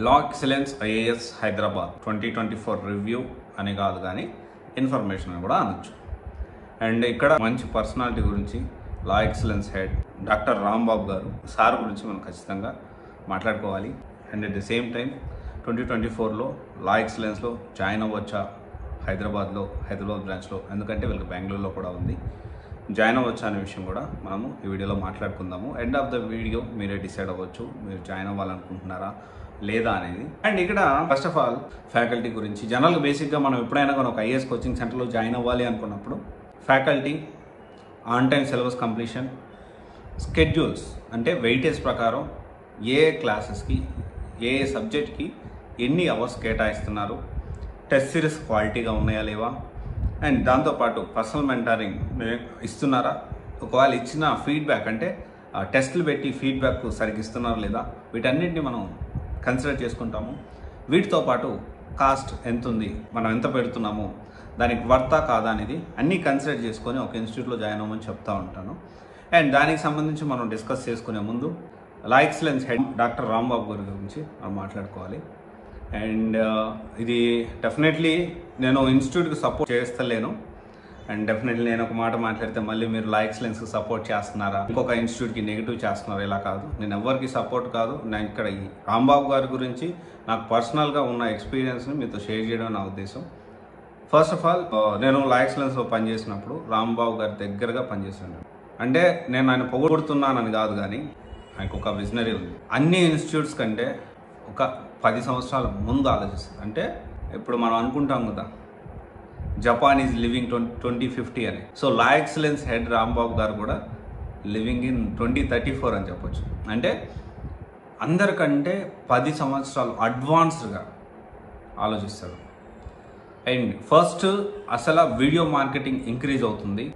లా excellence IAS Hyderabad 2024 review అని కాదు కానీ ఇన్ఫర్మేషన్ అని కూడా అనొచ్చు. అండ్ ఇక్కడ మంచి పర్సనాలిటీ గురించి law excellence head doctor Rambabu గారు సార్ గురించి మనం ఖచ్చితంగా మాట్లాడుకోవాలి. And at the same time 2024లో లా ఎక్సలెన్స్లో జాయిన్ అవ్వచ్చా హైదరాబాద్ బ్రాంచ్లో, ఎందుకంటే వీళ్ళకి బెంగళూరులో కూడా ఉంది, జాయిన్ అవ్వచ్చా అనే విషయం కూడా మనము ఈ వీడియోలో మాట్లాడుకుందాము. ఎండ్ ఆఫ్ ద వీడియో మీరే డిసైడ్ అవ్వచ్చు మీరు జాయిన్ అవ్వాలనుకుంటున్నారా లేదా అనేది. అండ్ ఇక్కడ ఫస్ట్ ఆఫ్ ఆల్ ఫ్యాకల్టీ గురించి జనరల్గా బేసిక్గా మనం ఎప్పుడైనా కానీ ఒక ఐఏఎస్ కోచింగ్ సెంటర్లో జాయిన్ అవ్వాలి అనుకున్నప్పుడు faculty, on time syllabus completion, schedules అంటే వెయిటేజ్ ప్రకారం ఏ క్లాసెస్కి ఏ సబ్జెక్ట్కి ఎన్ని అవర్స్ కేటాయిస్తున్నారు, టెస్ట్ సిరీస్ క్వాలిటీగా ఉన్నాయా లేవా, అండ్ దాంతోపాటు పర్సనల్ మెంటరింగ్ ఇస్తున్నారా, ఒకవేళ ఇచ్చిన ఫీడ్బ్యాక్ అంటే టెస్టులు పెట్టి ఫీడ్బ్యాక్ సరిగ్గా ఇస్తున్నారా లేదా, వీటన్నిటిని మనం కన్సిడర్ చేసుకుంటాము. వీటితో పాటు కాస్ట్ ఎంత ఉంది, మనం ఎంత పెడుతున్నాము, దానికి వర్తా కాదా అనేది అన్నీ కన్సిడర్ చేసుకొని ఒక ఇన్స్టిట్యూట్లో జాయిన్ అవ్వమని చెప్తూ ఉంటాను. అండ్ దానికి సంబంధించి మనం డిస్కస్ చేసుకునే ముందు లా ఎక్సలెన్స్ హెడ్ డాక్టర్ రాంబాబు గారి గురించి మనం మాట్లాడుకోవాలి. అండ్ ఇది డెఫినెట్లీ నేను ఇన్స్టిట్యూట్కి సపోర్ట్ చేస్తలేను. అండ్ డెఫినెట్లీ నేను ఒక మాట మాట్లాడితే మళ్ళీ మీరు లా ఎక్సలెన్స్కి సపోర్ట్ చేస్తున్నారా, ఇంకొక ఇన్స్టిట్యూట్కి నెగిటివ్ చేస్తున్నారా, ఇలా కాదు. నేను ఎవరికి సపోర్ట్ కాదు. నేను ఇక్కడ ఈ రాంబాబు గారి గురించి నాకు పర్సనల్గా ఉన్న ఎక్స్పీరియన్స్ని మీతో షేర్ చేయడం నా ఉద్దేశం. ఫస్ట్ ఆఫ్ ఆల్ నేను లా ఎక్సలెన్స్లో పనిచేసినప్పుడు రాంబాబు గారి దగ్గరగా పనిచేశాను. అంటే నేను ఆయన పొగడుతున్నానని కాదు, కానీ ఆయనకు ఒక విజనరీ ఉంది. అన్ని ఇన్స్టిట్యూట్స్ కంటే ఒక 10 సంవత్సరాల ముందు ఆలోచిస్తుంది. అంటే ఇప్పుడు మనం అనుకుంటాం కదా జపాన్ ఈజ్ లివింగ్ 2050 అని. సో లా ఎక్సలెన్స్ హెడ్ రాంబాబు గారు కూడా లివింగ్ ఇన్ 2034 అని చెప్పొచ్చు. అంటే అందరికంటే 10 సంవత్సరాలు అడ్వాన్స్డ్గా ఆలోచిస్తారు. అండ్ ఫస్ట్ అసలు వీడియో మార్కెటింగ్ ఇంక్రీజ్ అవుతుంది.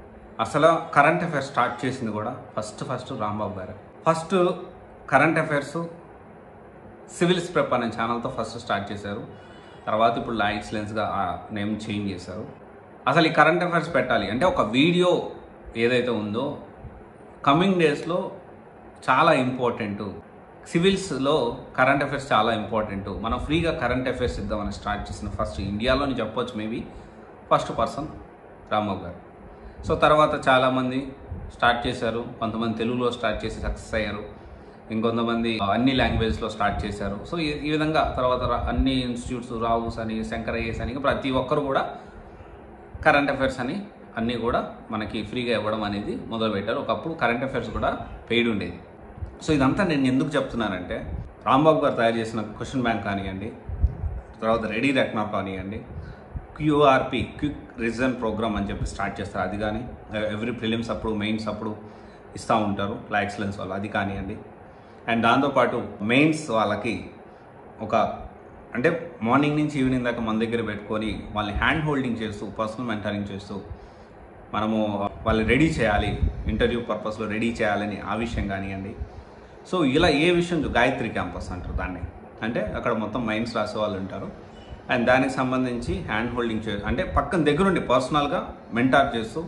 అసలు కరెంట్ అఫైర్స్ స్టార్ట్ చేసింది కూడా ఫస్ట్ రాంబాబు గారు. First current affairs civils prep అనే ఛానల్తో ఫస్ట్ స్టార్ట్ చేశారు. తర్వాత ఇప్పుడు లా ఎక్సలెన్స్గా ఆ నేమ్ చేంజ్ చేశారు. అసలు ఈ కరెంట్ అఫైర్స్ పెట్టాలి అంటే ఒక వీడియో ఏదైతే ఉందో కమింగ్ డేస్లో చాలా ఇంపార్టెంట్. సివిల్స్లో కరెంట్ అఫైర్స్ చాలా ఇంపార్టెంట్. మనం ఫ్రీగా కరెంట్ అఫైర్స్ ఇద్దామని స్టార్ట్ చేసిన ఫస్ట్ ఇండియాలోని చెప్పొచ్చు మేబీ ఫస్ట్ పర్సన్ రాంబాబు గారు. సో తర్వాత చాలామంది స్టార్ట్ చేశారు. కొంతమంది తెలుగులో స్టార్ట్ చేసి సక్సెస్ అయ్యారు, ఇంకొంతమంది అన్ని లాంగ్వేజ్లో స్టార్ట్ చేశారు. సో ఈ విధంగా తర్వాత అన్ని ఇన్స్టిట్యూట్స్ రావుస్ అని, శంకరయ్యస్ అని, ప్రతి ఒక్కరు కూడా కరెంట్ అఫైర్స్ అని అన్నీ కూడా మనకి ఫ్రీగా ఇవ్వడం అనేది మొదలుపెట్టారు. ఒకప్పుడు కరెంట్ అఫైర్స్ కూడా పెయిడ్ ఉండేది. సో ఇదంతా నేను ఎందుకు చెప్తున్నానంటే రాంబాబు గారు తయారు చేసిన క్వశ్చన్ బ్యాంక్ కానివ్వండి, తర్వాత రెడీ రెక్నార్ కానివ్వండి, QRP క్విక్ రివిజన్ ప్రోగ్రామ్ అని చెప్పి స్టార్ట్ చేస్తారు. అది కానీ ఎవ్రీ ప్రిలిమ్స్ అప్పుడు మెయిన్స్ అప్పుడు ఇస్తూ ఉంటారు లా ఎక్సలెన్స్ వాళ్ళు, అది కానివ్వండి. అండ్ దాంతోపాటు మెయిన్స్ వాళ్ళకి ఒక అంటే మార్నింగ్ నుంచి ఈవినింగ్ దాకా మన దగ్గర పెట్టుకొని వాళ్ళని హ్యాండ్ హోల్డింగ్ చేస్తూ పర్సనల్ మెంటరింగ్ చేస్తూ మనము వాళ్ళని రెడీ చేయాలి, ఇంటర్వ్యూ పర్పస్లో రెడీ చేయాలని ఆ విషయం కానివ్వండి. సో ఇలా ఏ విషయం గాయత్రి క్యాంపస్ అంటారు దాన్ని, అంటే అక్కడ మొత్తం మైన్స్ రాసే వాళ్ళు ఉంటారు. అండ్ దానికి సంబంధించి హ్యాండ్ హోల్డింగ్ అంటే పక్కన దగ్గరుండి పర్సనల్గా మెంటార్ చేస్తూ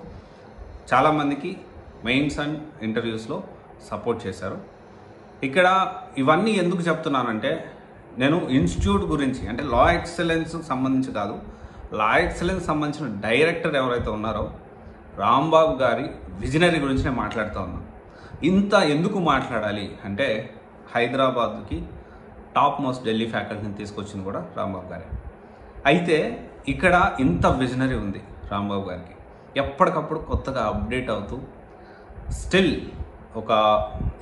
చాలామందికి మెయిన్స్ అండ్ ఇంటర్వ్యూస్లో సపోర్ట్ చేశారు. ఇక్కడ ఇవన్నీ ఎందుకు చెప్తున్నానంటే నేను ఇన్స్టిట్యూట్ గురించి అంటే లా ఎక్సలెన్స్ సంబంధించి కాదు, లా ఎక్సలెన్స్ సంబంధించిన డైరెక్టర్ ఎవరైతే ఉన్నారో రాంబాబు గారి విజనరీ గురించి నేను మాట్లాడుతూ ఉన్నాను. ఇంత ఎందుకు మాట్లాడాలి అంటే హైదరాబాద్కి టాప్ మోస్ట్ ఢిల్లీ ఫ్యాకల్టీని తీసుకొచ్చింది కూడా రాంబాబు గారే. అయితే ఇక్కడ ఇంత విజనరీ ఉంది రాంబాబు గారికి, ఎప్పటికప్పుడు కొత్తగా అప్డేట్ అవుతూ స్టిల్ ఒక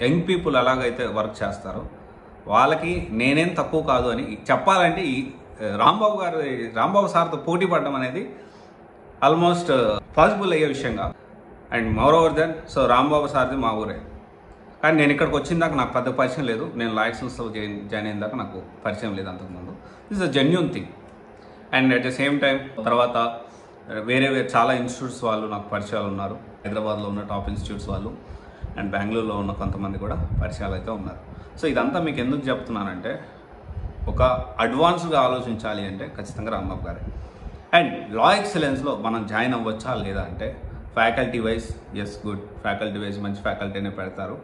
యంగ్ పీపుల్ ఎలాగైతే వర్క్ చేస్తారో వాళ్ళకి నేనేం తక్కువ కాదు అని చెప్పాలంటే ఈ రాంబాబు సార్తో పోటీ పడడం అనేది ఆల్మోస్ట్ పాసిబుల్ అయ్యే విషయంగా. And moreover then so Rambabu సార్ది మా ఊరే, కానీ నేను ఇక్కడికి వచ్చిన దాకా నాకు పెద్ద పరిచయం లేదు. నేను లా ఎక్సలెన్స్లో జాయిన్ అయిన దాకా నాకు పరిచయం లేదు అంతకుముందు. This is a genuine thing. And at the same time తర్వాత వేరే చాలా ఇన్స్టిట్యూట్స్ వాళ్ళు నాకు పరిచయాలు ఉన్నారు. హైదరాబాద్లో ఉన్న టాప్ ఇన్స్టిట్యూట్స్ వాళ్ళు అండ్ బెంగళూరులో ఉన్న కొంతమంది కూడా పరిచయాలు అయితే ఉన్నారు. సో ఇదంతా మీకు ఎందుకు చెప్తున్నానంటే ఒక అడ్వాన్స్గా ఆలోచించాలి అంటే ఖచ్చితంగా రాంబాబు గారే. అండ్ లా ఎక్సలెన్స్లో మనం జాయిన్ అవ్వచ్చా లేదా అంటే faculty wise yes good, faculty wise మంచి ఫ్యాకల్టీనే పెడతారు.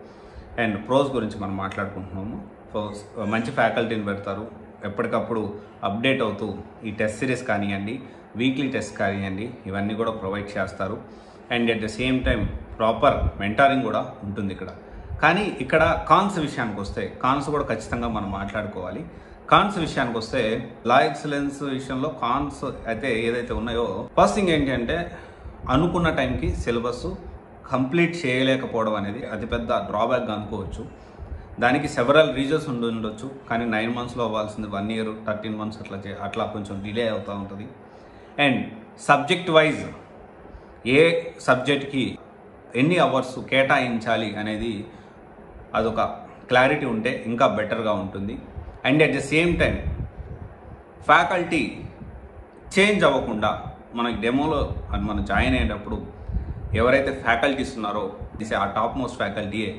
అండ్ ప్రోస్ గురించి మనం మాట్లాడుకుంటున్నాము. మంచి ఫ్యాకల్టీని పెడతారు, ఎప్పటికప్పుడు అప్డేట్ అవుతూ ఈ టెస్ట్ సిరీస్ కానివ్వండి, వీక్లీ టెస్ట్ కానివ్వండి, ఇవన్నీ కూడా ప్రొవైడ్ చేస్తారు. And at the same time proper mentoring కూడా ఉంటుంది ఇక్కడ. కానీ ఇక్కడ కాన్స్ విషయానికి వస్తే కాన్స్ కూడా ఖచ్చితంగా మనం మాట్లాడుకోవాలి. కాన్స్ విషయానికి వస్తే లా ఎక్సలెన్స్ విషయంలో కాన్స్ అయితే ఏదైతే ఉన్నాయో, ఫస్ట్ థింగ్ ఏంటి అంటే అనుకున్న టైంకి సిలబస్ కంప్లీట్ చేయలేకపోవడం అనేది అతిపెద్ద డ్రాబ్యాక్గా అనుకోవచ్చు. దానికి సెవరల్ రీజన్స్ ఉండొచ్చు. కానీ 9 monthsలో అవ్వాల్సింది 1 year 13 months అట్లా కొంచెం డిలే అవుతూ ఉంటుంది. అండ్ సబ్జెక్ట్ వైజ్ ఏ సబ్జెక్ట్కి ఎన్ని అవర్స్ కేటాయించాలి అనేది అదొక క్లారిటీ ఉంటే ఇంకా బెటర్గా ఉంటుంది. And at the same time faculty change అవ్వకుండా మనకి డెమోలో మనం జాయిన్ అయ్యేటప్పుడు ఎవరైతే ఫ్యాకల్టీస్ ఉన్నారో ఆ టాప్ మోస్ట్ ఫ్యాకల్టీయే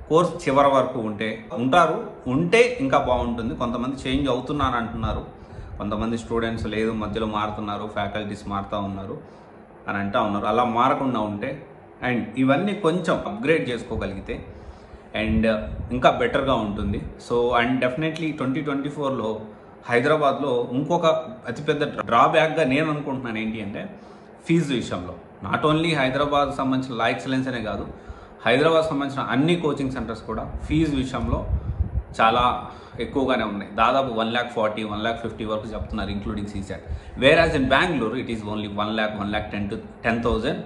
కోర్స్ చివరి వరకు ఉంటే ఇంకా బాగుంటుంది. కొంతమంది చేంజ్ అవుతున్నాను అంటున్నారు, కొంతమంది స్టూడెంట్స్ లేదు మధ్యలో మారుతున్నారు, ఫ్యాకల్టీస్ మారుతూ ఉన్నారు అని అంటూ ఉన్నారు. అలా మారకుండా ఉంటే అండ్ ఇవన్నీ కొంచెం అప్గ్రేడ్ చేసుకోగలిగితే అండ్ ఇంకా బెటర్గా ఉంటుంది. సో అండ్ డెఫినెట్లీ 2024లో హైదరాబాద్లో ఇంకొక అతిపెద్ద డ్రాబ్యాక్గా నేను అనుకుంటున్నాను ఏంటి అంటే ఫీజు విషయంలో. నాట్ ఓన్లీ హైదరాబాద్ సంబంధించిన లా ఎక్సలెన్స్ అనే కాదు, హైదరాబాద్ సంబంధించిన అన్ని కోచింగ్ సెంటర్స్ కూడా ఫీజు విషయంలో చాలా ఎక్కువగానే ఉన్నాయి. దాదాపు 1,40,000 1,50,000 వరకు చెప్తున్నారు including CSAT. వేరాజ్ in Bengaluru it is only 1,10,000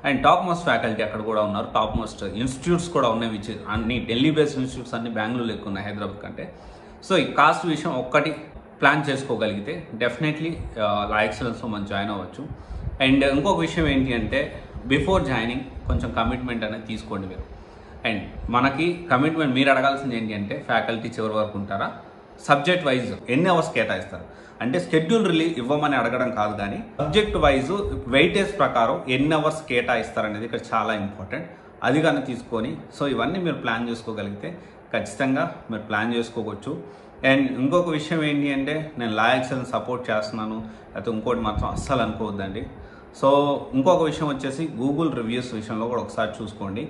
and top most faculty అక్కడ కూడా ఉన్నారు. టాప్ మోస్ట్ ఇన్స్టిట్యూట్స్ కూడా ఉన్నాయి, విచ్ అన్ని ఢిల్లీ బేస్డ్ ఇన్స్టిట్యూట్స్ అన్ని బెంగళూరులో ఎక్కువ ఉన్నాయి హైదరాబాద్ కంటే. సో ఈ కాస్ట్ విషయం ఒక్కటి ప్లాన్ చేసుకోగలిగితే డెఫినెట్లీ లా ఎక్సలెన్స్లో మనం జాయిన్ అవ్వచ్చు. అండ్ ఇంకొక విషయం ఏంటి అంటే బిఫోర్ జాయినింగ్ కొంచెం కమిట్మెంట్ అనేది తీసుకోండి మీరు. అండ్ మనకి కమిట్మెంట్ మీరు అడగాల్సింది ఏంటి అంటే ఫ్యాకల్టీ చివరి వరకు ఉంటారా, సబ్జెక్ట్ వైజ్ ఎన్ని అవర్స్ కేటాయిస్తారు అంటే షెడ్యూల్ రిలీజ్ ఇవ్వమని అడగడం కాదు, కానీ సబ్జెక్ట్ వైజ్ వెయిటేజ్ ప్రకారం ఎన్ని అవర్స్ కేటాయిస్తారు అనేది ఇక్కడ చాలా ఇంపార్టెంట్. అది కానీ తీసుకొని సో ఇవన్నీ మీరు ప్లాన్ చేసుకోగలిగితే ఖచ్చితంగా మీరు ప్లాన్ చేసుకోవచ్చు. అండ్ ఇంకొక విషయం ఏంటి అంటే నేను లా ఎక్సలెన్స్ సపోర్ట్ చేస్తున్నాను అయితే ఇంకోటి మాత్రం అస్సలు అనుకోవద్దండి. సో ఇంకొక విషయం వచ్చేసి గూగుల్ రివ్యూస్ విషయంలో కూడా ఒకసారి చూసుకోండి.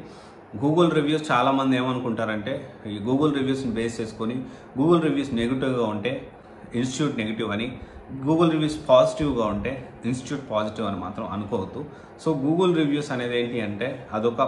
గూగుల్ రివ్యూస్ చాలామంది ఏమనుకుంటారంటే ఈ గూగుల్ రివ్యూస్ని బేస్ చేసుకొని గూగుల్ రివ్యూస్ నెగిటివ్గా ఉంటే ఇన్స్టిట్యూట్ నెగిటివ్ అని, గూగుల్ రివ్యూస్ పాజిటివ్గా ఉంటే ఇన్స్టిట్యూట్ పాజిటివ్ అని మాత్రం అనుకోవద్దు. సో గూగుల్ రివ్యూస్ అనేది ఏంటి అంటే అదొక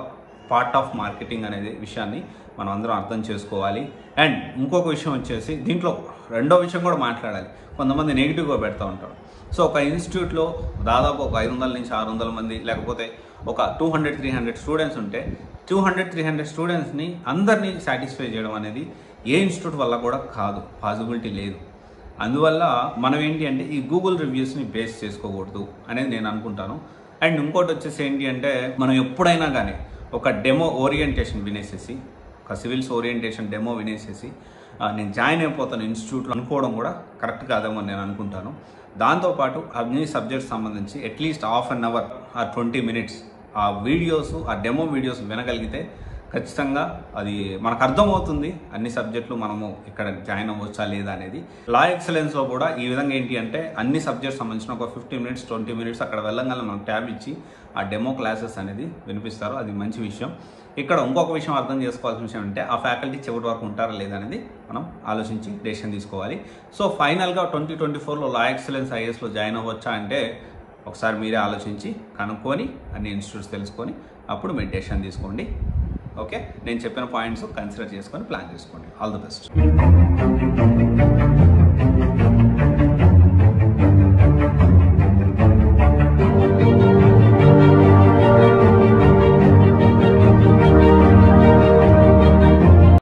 పార్ట్ ఆఫ్ మార్కెటింగ్ అనేది విషయాన్ని మనం అందరం అర్థం చేసుకోవాలి. అండ్ ఇంకొక విషయం వచ్చేసి దీంట్లో రెండో విషయం కూడా మాట్లాడాలి. కొంతమంది నెగిటివ్గా పెడతా ఉంటారు. సో ఒక ఇన్స్టిట్యూట్లో దాదాపు ఒక 500 నుంచి 600 మంది లేకపోతే ఒక 200-300 స్టూడెంట్స్ ఉంటే 200-300 స్టూడెంట్స్ని అందరినీ సాటిస్ఫై చేయడం అనేది ఏ ఇన్స్టిట్యూట్ వల్ల కూడా కాదు, పాసిబిలిటీ లేదు. అందువల్ల మనం ఏంటి అంటే ఈ గూగుల్ రివ్యూస్ని బేస్ చేసుకోకూడదు అనేది నేను అనుకుంటాను. అండ్ ఇంకోటి వచ్చేసి ఏంటి అంటే మనం ఎప్పుడైనా కానీ ఒక డెమో ఓరియంటేషన్ వినేసేసి, ఒక సివిల్స్ ఓరియంటేషన్ డెమో వినేసేసి నేను జాయిన్ అయిపోతాను ఇన్స్టిట్యూట్లో అనుకోవడం కూడా కరెక్ట్ కాదేమో నేను అనుకుంటాను. దాంతోపాటు అన్ని సబ్జెక్ట్స్ సంబంధించి అట్లీస్ట్ హాఫ్ అన్ అవర్ ఆ 20 minutes ఆ వీడియోస్ ఆ డెమో వీడియోస్ వినగలిగితే ఖచ్చితంగా అది మనకు అర్థమవుతుంది అన్ని సబ్జెక్టులు మనము ఇక్కడ జాయిన్ అవ్వచ్చా లేదా అనేది. లా ఎక్సలెన్స్లో కూడా ఈ విధంగా ఏంటి అంటే అన్ని సబ్జెక్ట్స్ సంబంధించిన ఒక 15 minutes 20 minutes అక్కడ వెళ్ళగానే మనం ట్యాబ్ ఇచ్చి ఆ డెమో క్లాసెస్ అనేది వినిపిస్తారు. అది మంచి విషయం. ఇక్కడ ఇంకొక విషయం అర్థం చేసుకోవాల్సిన విషయం అంటే ఆ ఫ్యాకల్టీ చివరి వరకు ఉంటారా లేదా అనేది మనం ఆలోచించి డెసిషన్ తీసుకోవాలి. సో ఫైనల్గా 2024లో లా ఎక్సలెన్స్ ఐఏఎస్లో జాయిన్ అవ్వచ్చా అంటే ఒకసారి మీరే ఆలోచించి కనుక్కొని అన్ని ఇన్స్టిట్యూట్స్ తెలుసుకొని అప్పుడు మీరు డెసిషన్ తీసుకోండి. ఓకే, నేను చెప్పిన పాయింట్స్ కన్సిడర్ చేసుకొని ప్లాన్ చేసుకోండి. All the best.